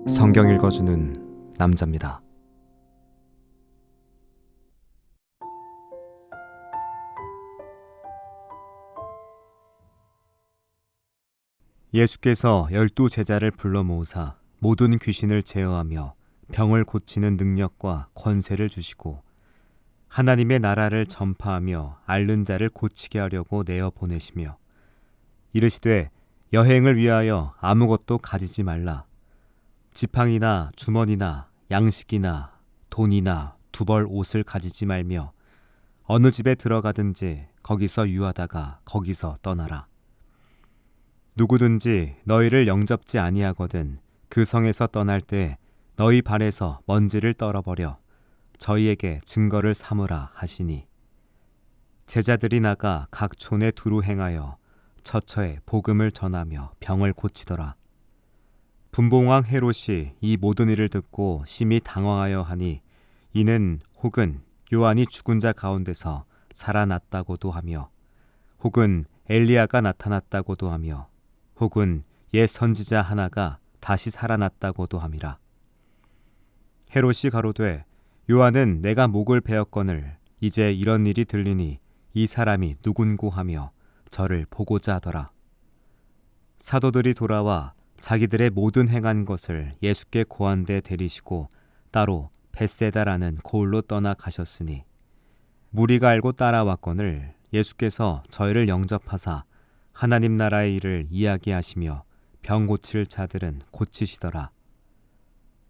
성경 읽어주는 남자입니다. 예수께서 12 제자를 불러 모으사 모든 귀신을 제어하며 병을 고치는 능력과 권세를 주시고 하나님의 나라를 전파하며 앓는 자를 고치게 하려고 내어 보내시며 이르시되 여행을 위하여 아무것도 가지지 말라. 지팡이나 주머니나 양식이나 돈이나 두벌 옷을 가지지 말며 어느 집에 들어가든지 거기서 유하다가 거기서 떠나라. 누구든지 너희를 영접지 아니하거든 그 성에서 떠날 때 너희 발에서 먼지를 떨어버려 저희에게 증거를 삼으라 하시니 제자들이 나가 각 촌에 두루 행하여 처처에 복음을 전하며 병을 고치더라. 분봉왕 헤롯이 이 모든 일을 듣고 심히 당황하여 하니 이는 혹은 요한이 죽은 자 가운데서 살아났다고도 하며 혹은 엘리야가 나타났다고도 하며 혹은 옛 선지자 하나가 다시 살아났다고도 함이라. 헤롯이 가로되 요한은 내가 목을 베었거늘 이제 이런 일이 들리니 이 사람이 누군고 하며 저를 보고자 하더라. 사도들이 돌아와 자기들의 모든 행한 것을 예수께 고한데 데리시고 따로 벳세다라는 고을로 떠나 가셨으니 무리가 알고 따라왔거늘 예수께서 저희를 영접하사 하나님 나라의 일을 이야기하시며 병 고칠 자들은 고치시더라.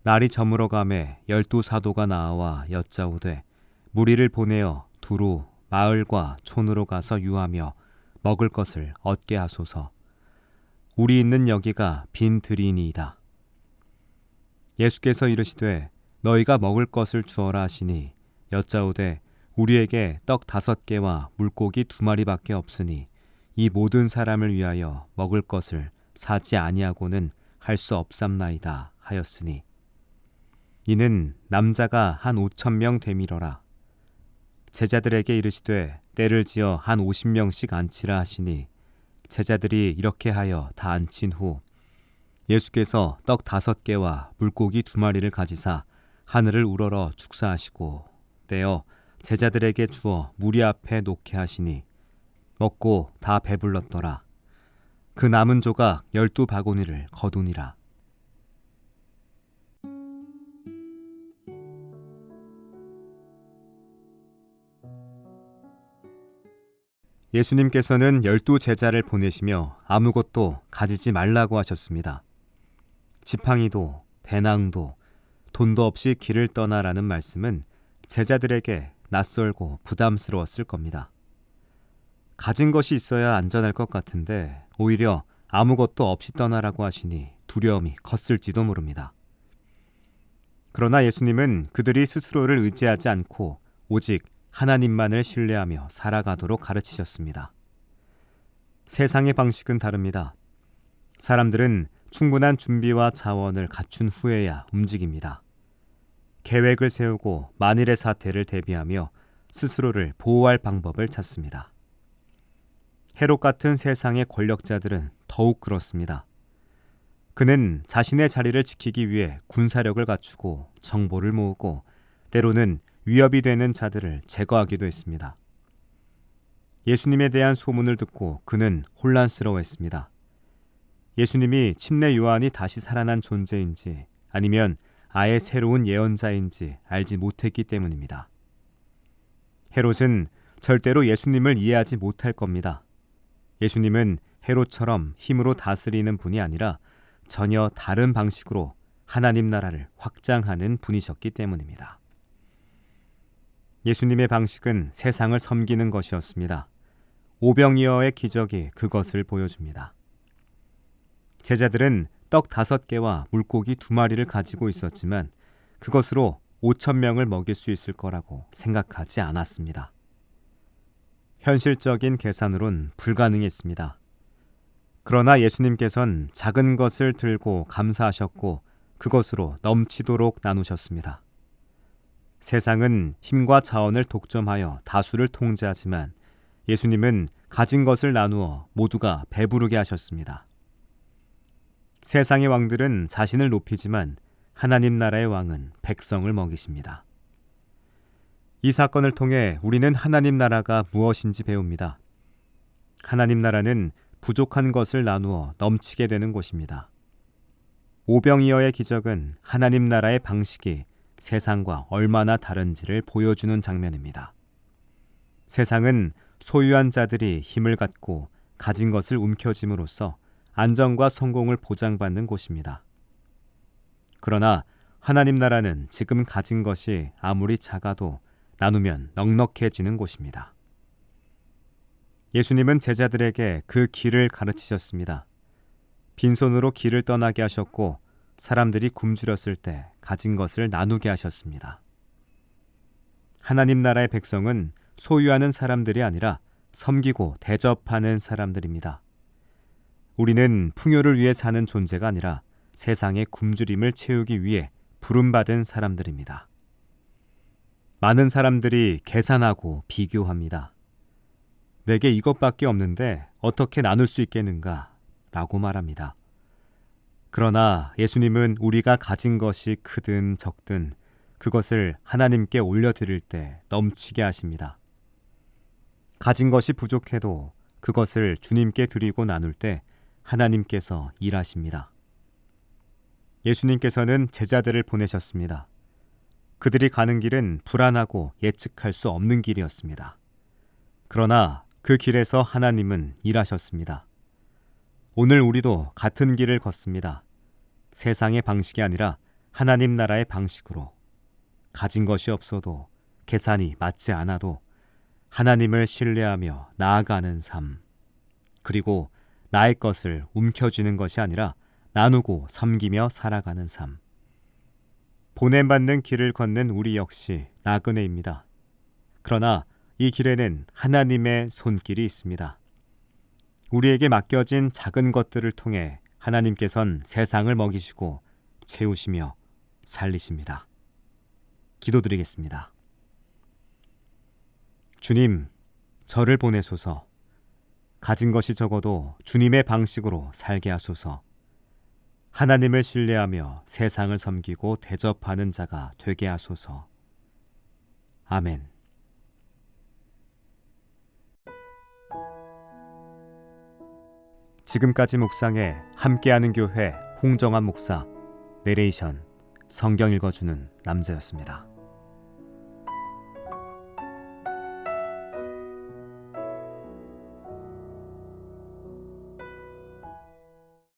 날이 저물어 가매 12 사도가 나와 여짜오되 무리를 보내어 두루 마을과 촌으로 가서 유하며 먹을 것을 얻게 하소서. 우리 있는 여기가 빈 들이니이다. 예수께서 이르시되 너희가 먹을 것을 주어라 하시니 여짜오되 우리에게 떡 5개와 물고기 2마리밖에 없으니 이 모든 사람을 위하여 먹을 것을 사지 아니하고는 할 수 없삼나이다 하였으니 이는 남자가 한 5,000명 되밀어라. 제자들에게 이르시되 때를 지어 한 50명씩 앉히라 하시니 제자들이 이렇게 하여 다 앉힌 후 예수께서 떡 5개와 물고기 2마리를 가지사 하늘을 우러러 축사하시고 떼어 제자들에게 주어 무리 앞에 놓게 하시니 먹고 다 배불렀더라. 그 남은 조각 12바구니를 거두니라. 예수님께서는 12 제자를 보내시며 아무것도 가지지 말라고 하셨습니다. 지팡이도 배낭도 돈도 없이 길을 떠나라는 말씀은 제자들에게 낯설고 부담스러웠을 겁니다. 가진 것이 있어야 안전할 것 같은데 오히려 아무것도 없이 떠나라고 하시니 두려움이 컸을지도 모릅니다. 그러나 예수님은 그들이 스스로를 의지하지 않고 오직 하나님만을 신뢰하며 살아가도록 가르치셨습니다. 세상의 방식은 다릅니다. 사람들은 충분한 준비와 자원을 갖춘 후에야 움직입니다. 계획을 세우고 만일의 사태를 대비하며 스스로를 보호할 방법을 찾습니다. 헤롯 같은 세상의 권력자들은 더욱 그렇습니다. 그는 자신의 자리를 지키기 위해 군사력을 갖추고 정보를 모으고 때로는 위협이 되는 자들을 제거하기도 했습니다. 예수님에 대한 소문을 듣고 그는 혼란스러워했습니다. 예수님이 침례 요한이 다시 살아난 존재인지 아니면 아예 새로운 예언자인지 알지 못했기 때문입니다. 헤롯은 절대로 예수님을 이해하지 못할 겁니다. 예수님은 헤롯처럼 힘으로 다스리는 분이 아니라 전혀 다른 방식으로 하나님 나라를 확장하는 분이셨기 때문입니다. 예수님의 방식은 세상을 섬기는 것이었습니다. 오병이어의 기적이 그것을 보여줍니다. 제자들은 떡 5개와 물고기 2마리를 가지고 있었지만 그것으로 5,000명을 먹일 수 있을 거라고 생각하지 않았습니다. 현실적인 계산으론 불가능했습니다. 그러나 예수님께서는 작은 것을 들고 감사하셨고 그것으로 넘치도록 나누셨습니다. 세상은 힘과 자원을 독점하여 다수를 통제하지만 예수님은 가진 것을 나누어 모두가 배부르게 하셨습니다. 세상의 왕들은 자신을 높이지만 하나님 나라의 왕은 백성을 먹이십니다. 이 사건을 통해 우리는 하나님 나라가 무엇인지 배웁니다. 하나님 나라는 부족한 것을 나누어 넘치게 되는 곳입니다. 오병이어의 기적은 하나님 나라의 방식이 세상과 얼마나 다른지를 보여주는 장면입니다. 세상은 소유한 자들이 힘을 갖고 가진 것을 움켜쥡으로써 안정과 성공을 보장받는 곳입니다. 그러나 하나님 나라는 지금 가진 것이 아무리 작아도 나누면 넉넉해지는 곳입니다. 예수님은 제자들에게 그 길을 가르치셨습니다. 빈손으로 길을 떠나게 하셨고 사람들이 굶주렸을 때 가진 것을 나누게 하셨습니다. 하나님 나라의 백성은 소유하는 사람들이 아니라 섬기고 대접하는 사람들입니다. 우리는 풍요를 위해 사는 존재가 아니라 세상의 굶주림을 채우기 위해 부름받은 사람들입니다. 많은 사람들이 계산하고 비교합니다. 내게 이것밖에 없는데 어떻게 나눌 수 있겠는가? 라고 말합니다. 그러나 예수님은 우리가 가진 것이 크든 적든 그것을 하나님께 올려드릴 때 넘치게 하십니다. 가진 것이 부족해도 그것을 주님께 드리고 나눌 때 하나님께서 일하십니다. 예수님께서는 제자들을 보내셨습니다. 그들이 가는 길은 불안하고 예측할 수 없는 길이었습니다. 그러나 그 길에서 하나님은 일하셨습니다. 오늘 우리도 같은 길을 걷습니다. 세상의 방식이 아니라 하나님 나라의 방식으로 가진 것이 없어도 계산이 맞지 않아도 하나님을 신뢰하며 나아가는 삶, 그리고 나의 것을 움켜쥐는 것이 아니라 나누고 섬기며 살아가는 삶. 보냄받는 길을 걷는 우리 역시 나그네입니다. 그러나 이 길에는 하나님의 손길이 있습니다. 우리에게 맡겨진 작은 것들을 통해 하나님께선 세상을 먹이시고 채우시며 살리십니다. 기도드리겠습니다. 주님, 저를 보내소서. 가진 것이 적어도 주님의 방식으로 살게 하소서. 하나님을 신뢰하며 세상을 섬기고 대접하는 자가 되게 하소서. 아멘. 지금까지 묵상해 함께하는 교회 홍정한 목사, 내레이션 성경 읽어주는 남자였습니다.